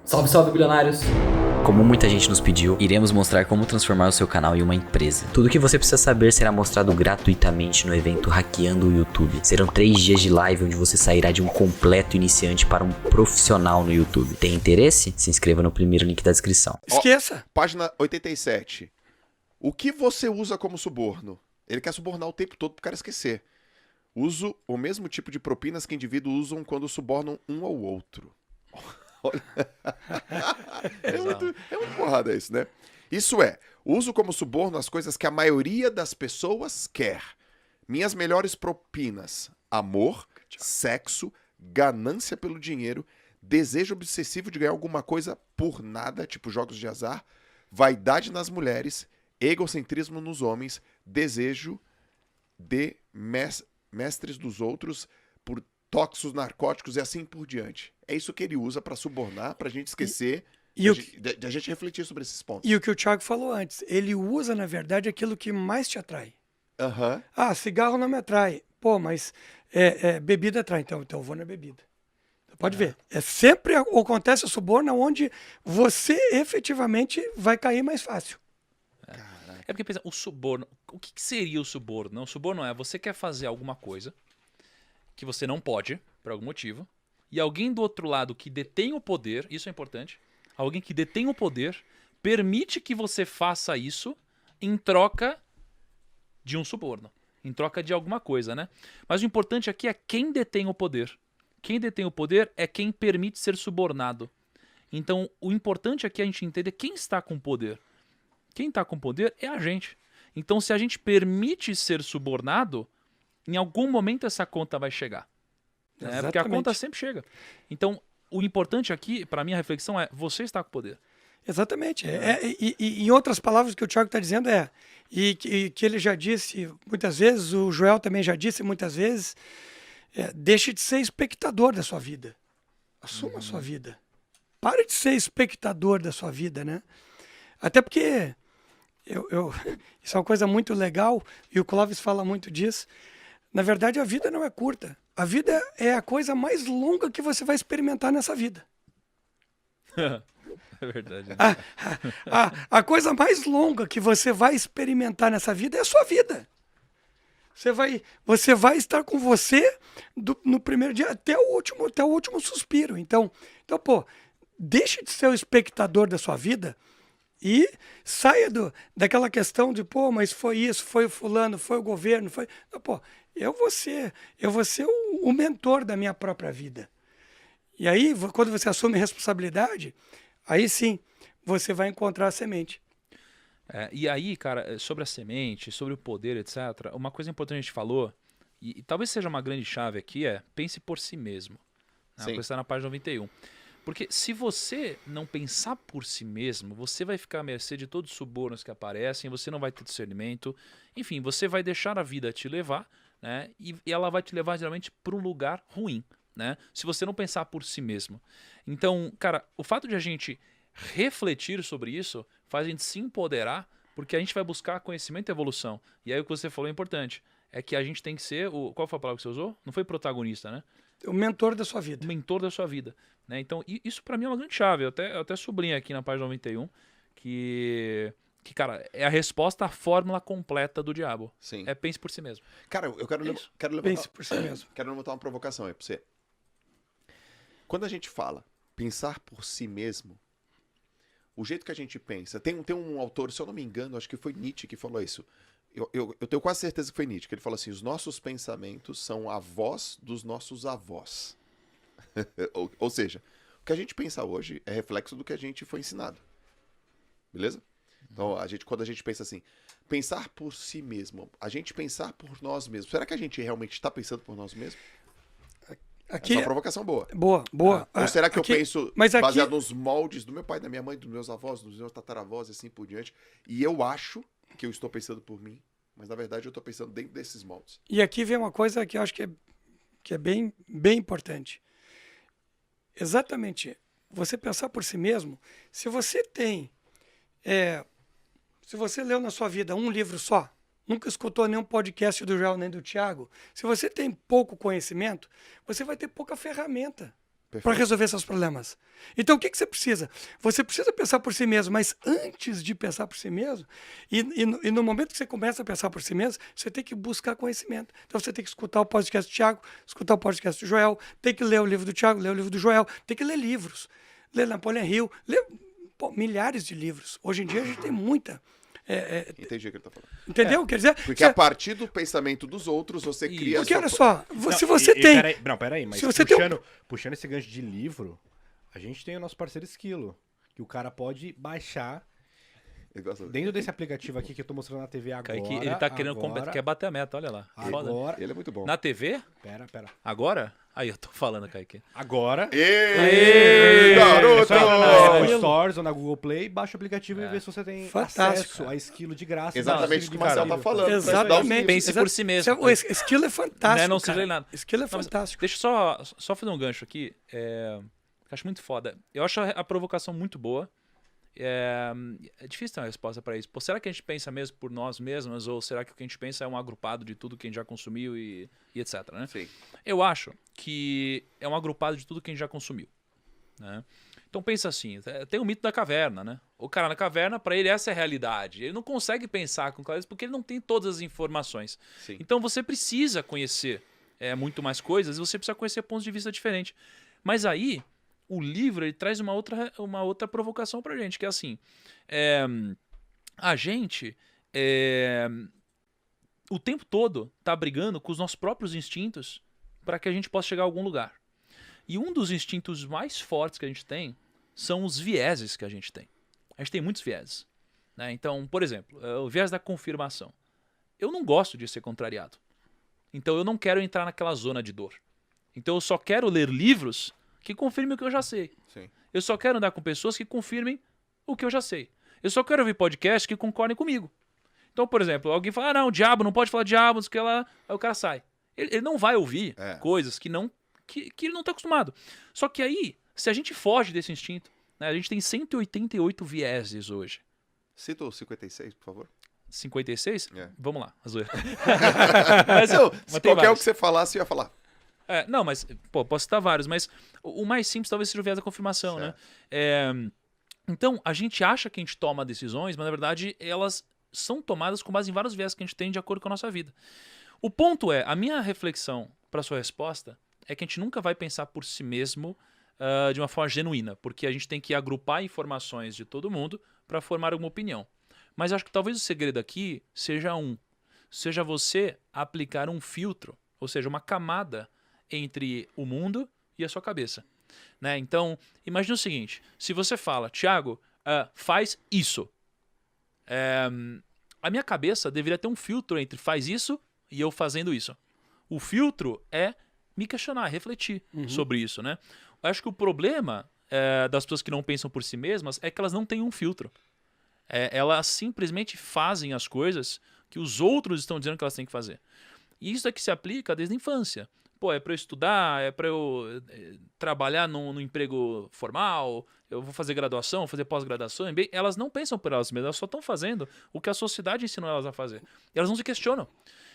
Salve, salve, bilionários! Como muita gente nos pediu, iremos mostrar como transformar o seu canal em uma empresa. Tudo o que você precisa saber será mostrado gratuitamente no evento Hackeando o YouTube. Serão 3 dias de live onde você sairá de um completo iniciante para um profissional no YouTube. Tem interesse? Se inscreva no primeiro link da descrição. Esqueça! Página 87. O que você usa como suborno? Ele quer subornar o tempo todo pro cara esquecer. Uso o mesmo tipo de propinas que indivíduos usam quando subornam um ao outro. Olha. É muito porrada isso, né? Isso é, uso como suborno as coisas que a maioria das pessoas quer. Minhas melhores propinas: amor, sexo, ganância pelo dinheiro, desejo obsessivo de ganhar alguma coisa por nada, tipo jogos de azar, vaidade nas mulheres, egocentrismo nos homens, desejo de mestres dos outros por tóxicos, narcóticos e assim por diante. É isso que ele usa pra subornar, pra gente esquecer e a gente refletir sobre esses pontos. E o que o Thiago falou antes, ele usa, na verdade, aquilo que mais te atrai. Aham. Ah, cigarro não me atrai. Pô, mas bebida atrai. Então eu vou na bebida. Pode ver. Sempre acontece o suborno onde você efetivamente vai cair mais fácil. É porque pensa, o suborno, o que seria o suborno? O suborno é você quer fazer alguma coisa que você não pode, por algum motivo, e alguém do outro lado que detém o poder, isso é importante, alguém que detém o poder, permite que você faça isso em troca de um suborno, em troca de alguma coisa, né? Mas o importante aqui é quem detém o poder. Quem detém o poder é quem permite ser subornado. Então, o importante aqui é a gente entender quem está com poder. Quem está com poder é a gente. Então, se a gente permite ser subornado, em algum momento essa conta vai chegar. Né? Porque a conta sempre chega. Então, o importante aqui, para mim, a reflexão é você está com poder. Exatamente. E em outras palavras, o que o Thiago está dizendo e que ele já disse muitas vezes, o Joel também já disse muitas vezes, deixe de ser espectador da sua vida. Assuma a sua vida. Pare de ser espectador da sua vida, né? Até porque isso é uma coisa muito legal e o Clóvis fala muito disso. Na verdade, a vida não é curta. A vida é a coisa mais longa que você vai experimentar nessa vida. É verdade. A coisa mais longa que você vai experimentar nessa vida é a sua vida. Você vai estar com você no primeiro dia até o último suspiro. Então, pô, deixe de ser o espectador da sua vida e saia daquela questão de, pô, mas foi isso, foi o fulano, foi o governo, foi... Não, pô, eu vou ser o mentor da minha própria vida. E aí, quando você assume responsabilidade, aí sim, você vai encontrar a semente. E aí, cara, sobre a semente, sobre o poder, etc., uma coisa importante que a gente falou, e talvez seja uma grande chave aqui, pense por si mesmo. Né? A coisa está na página 91. Porque se você não pensar por si mesmo, você vai ficar à mercê de todos os subornos que aparecem, você não vai ter discernimento, enfim, você vai deixar a vida te levar, né? E ela vai te levar geralmente para um lugar ruim, né? Se você não pensar por si mesmo. Então, cara, o fato de a gente refletir sobre isso faz a gente se empoderar, porque a gente vai buscar conhecimento e evolução. E aí o que você falou é importante, é que a gente tem que ser qual foi a palavra que você usou? Não foi protagonista, né? O mentor da sua vida. O mentor da sua vida. Né? Então, isso pra mim é uma grande chave. Eu até sublinho aqui na página 91 que, cara, é a resposta à fórmula completa do diabo. Sim. Pense por si mesmo. Cara, eu quero levantar... Pense por si mesmo. Quero levantar uma provocação aí pra você. Quando a gente fala pensar por si mesmo, o jeito que a gente pensa... Tem um autor, se eu não me engano, acho que foi Nietzsche que falou isso. Eu tenho quase certeza que foi Nietzsche, que ele falou assim, os nossos pensamentos são a voz dos nossos avós. ou seja, o que a gente pensa hoje é reflexo do que a gente foi ensinado. Beleza? Então, quando a gente pensa assim, pensar por si mesmo, a gente pensar por nós mesmos, será que a gente realmente está pensando por nós mesmos? Aqui, essa é uma provocação boa. Boa. Ou será que aqui, eu penso baseado nos moldes do meu pai, da minha mãe, dos meus avós, dos meus tataravós e assim por diante, e eu acho que eu estou pensando por mim, mas na verdade eu estou pensando dentro desses moldes. E aqui vem uma coisa que eu acho que é bem, bem importante. Exatamente, você pensar por si mesmo, se você leu na sua vida um livro só, nunca escutou nenhum podcast do Joel nem do Thiago, se você tem pouco conhecimento, você vai ter pouca ferramenta para resolver seus problemas. Então, o que você precisa? Você precisa pensar por si mesmo, mas antes de pensar por si mesmo, e no momento que você começa a pensar por si mesmo, você tem que buscar conhecimento. Então, você tem que escutar o podcast do Thiago, escutar o podcast do Joel, tem que ler o livro do Thiago, ler o livro do Joel, tem que ler livros, ler Napoleon Hill, ler milhares de livros. Hoje em dia, a gente tem muita... Entendi o que ele tá falando. Entendeu? Quer dizer... Porque a partir do pensamento dos outros, você cria... Porque, a olha sua... só, se você tem... Peraí, mas Se você tem puxando esse gancho de livro, a gente tem o nosso parceiro Esquilo, que o cara pode baixar dentro desse aplicativo aqui que eu tô mostrando na TV agora. Kaique, ele tá querendo quer bater a meta, olha lá. Agora... Ele é muito bom. Na TV? Pera. Agora? Aí, eu tô falando, Kaique. Agora... Ê, É garoto! só entrar na Apple Stores ou na Google Play, baixa o aplicativo e vê se você tem Fantástico, acesso a Esquilo de graça. Exatamente o que o Marcel tá falando. Exatamente. Pense por si mesmo. O Esquilo é fantástico, Não cara. seja nada. Esquilo é Não, mas fantástico. Deixa eu só fazer um gancho aqui. Eu acho muito foda. Eu acho a provocação muito boa. É difícil ter uma resposta para isso. Pô, será que a gente pensa mesmo por nós mesmos? Ou será que o que a gente pensa é um agrupado de tudo que a gente já consumiu e etc, né? Sim. Eu acho que é um agrupado de tudo que a gente já consumiu, né? Então pensa assim, tem o mito da caverna, né? O cara na caverna, para ele essa é a realidade. Ele não consegue pensar com clareza porque ele não tem todas as informações. Sim. Então você precisa conhecer muito mais coisas e você precisa conhecer pontos de vista diferentes. Mas aí o livro ele traz uma outra provocação pra gente, que é assim, a gente o tempo todo tá brigando com os nossos próprios instintos para que a gente possa chegar a algum lugar. E um dos instintos mais fortes que a gente tem são os vieses que a gente tem. A gente tem muitos vieses, né? Então, por exemplo, o viés da confirmação. Eu não gosto de ser contrariado. Então eu não quero entrar naquela zona de dor. Então eu só quero ler livros que confirmem o que eu já sei. Sim. Eu só quero andar com pessoas que confirmem o que eu já sei. Eu só quero ouvir podcasts que concordem comigo. Então, por exemplo, alguém fala, não, diabo, não pode falar diabo, não sei o que lá. Aí o cara sai. Ele não vai ouvir coisas que ele não está acostumado. Só que aí, se a gente foge desse instinto, né, a gente tem 188 vieses hoje. Cita o 56, por favor. 56? É. Vamos lá, a zoeira. Se qualquer um que você falasse, eu ia falar. Não, mas, pô, posso citar vários, mas o mais simples talvez seja o viés da confirmação, certo, né? Então, a gente acha que a gente toma decisões, mas na verdade elas são tomadas com base em vários viés que a gente tem de acordo com a nossa vida. O ponto é, a minha reflexão para sua resposta é que a gente nunca vai pensar por si mesmo de uma forma genuína, porque a gente tem que agrupar informações de todo mundo para formar uma opinião. Mas acho que talvez o segredo aqui seja você aplicar um filtro, ou seja, uma camada entre o mundo e a sua cabeça, né? Então, imagine o seguinte, se você fala, Thiago, faz isso, a minha cabeça deveria ter um filtro entre faz isso e eu fazendo isso. O filtro é me questionar, refletir sobre isso, né? Eu acho que o problema das pessoas que não pensam por si mesmas é que elas não têm um filtro. Elas simplesmente fazem as coisas que os outros estão dizendo que elas têm que fazer. E isso é que se aplica desde a infância. Pô, é para eu estudar, é para eu trabalhar num emprego formal, eu vou fazer graduação, vou fazer pós-graduação. Elas não pensam por elas mesmas, elas só estão fazendo o que a sociedade ensinou elas a fazer. Elas não se questionam.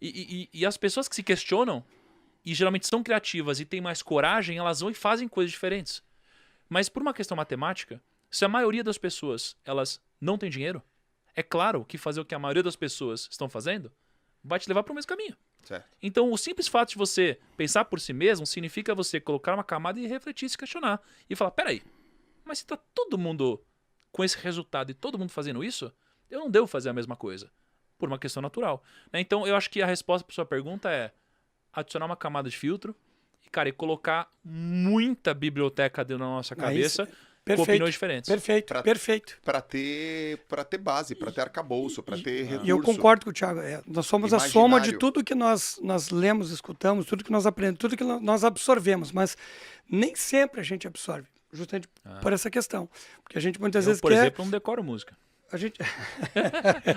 E as pessoas que se questionam, e geralmente são criativas e têm mais coragem, elas vão e fazem coisas diferentes. Mas por uma questão matemática, se a maioria das pessoas elas não tem dinheiro, é claro que fazer o que a maioria das pessoas estão fazendo vai te levar para o mesmo caminho. Certo. Então, o simples fato de você pensar por si mesmo significa você colocar uma camada e refletir, se questionar. E falar, peraí, mas se tá todo mundo com esse resultado e todo mundo fazendo isso, eu não devo fazer a mesma coisa. Por uma questão natural. Né? Então, eu acho que a resposta para sua pergunta é adicionar uma camada de filtro e, cara, e colocar muita biblioteca dentro da nossa cabeça com opiniões diferentes. Perfeito. Para ter base, para ter arcabouço, para ter recurso. E eu concordo com o Thiago. Nós somos a soma de tudo que nós lemos, escutamos, tudo que nós aprendemos, tudo que nós absorvemos, mas nem sempre a gente absorve, justamente por essa questão. Porque a gente muitas vezes por exemplo, não decoro música. A gente...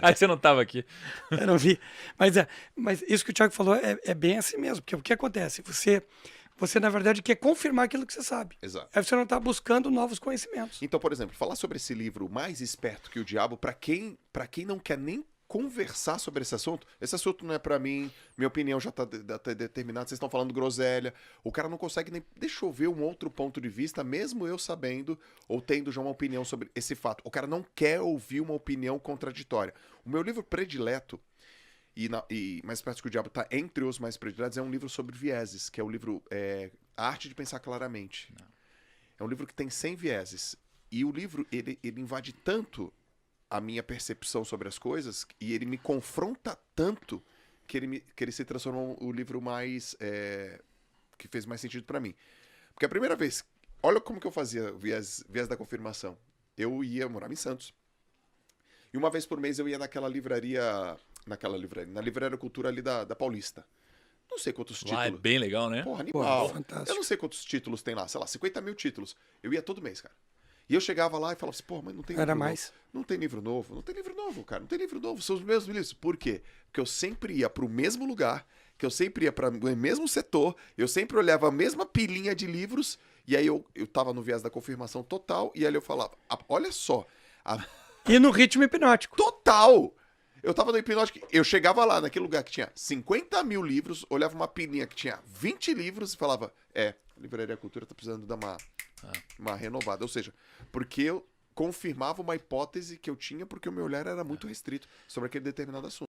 Aí você não estava aqui. Eu não vi. Mas isso que o Thiago falou é bem assim mesmo. Porque o que acontece? Você, na verdade, quer confirmar aquilo que você sabe. Exato. Aí você não está buscando novos conhecimentos. Então, por exemplo, falar sobre esse livro Mais Esperto que o Diabo, para quem não quer nem conversar sobre esse assunto não é pra mim, minha opinião já tá determinada, vocês estão falando groselha, o cara não consegue nem, deixa eu ver um outro ponto de vista, mesmo eu sabendo ou tendo já uma opinião sobre esse fato. O cara não quer ouvir uma opinião contraditória. O meu livro predileto, e Mais Perto que o Diabo tá entre os mais prediletos, é um livro sobre vieses, que é o livro A Arte de Pensar Claramente. É um livro que tem 100 vieses. E o livro, ele invade tanto a minha percepção sobre as coisas, e ele me confronta tanto, que ele se transformou o livro mais... que fez mais sentido pra mim. Porque a primeira vez... Olha como que eu fazia viés da confirmação. Eu morava em Santos. E uma vez por mês eu ia na Livraria Cultura ali da Paulista. Não sei quantos títulos. Lá é bem legal, né? Porra, animal. Fantástico. Eu não sei quantos títulos tem lá. Sei lá, 50 mil títulos. Eu ia todo mês, cara. E eu chegava lá e falava assim, pô, mas não tem livro Era novo. mais. Não tem livro novo. Não tem livro novo, cara. Não tem livro novo. São os mesmos livros. Por quê? Porque eu sempre ia pro mesmo lugar, que eu sempre ia para o mesmo setor, eu sempre olhava a mesma pilinha de livros, e aí eu tava no viés da confirmação total, e aí eu falava, olha só... E no ritmo hipnótico. Total! Eu tava no hipnótico, eu chegava lá naquele lugar que tinha 50 mil livros, olhava uma pilinha que tinha 20 livros e falava, a Livraria Cultura tá precisando dar uma renovada. Ou seja, porque eu confirmava uma hipótese que eu tinha, porque o meu olhar era muito restrito sobre aquele determinado assunto.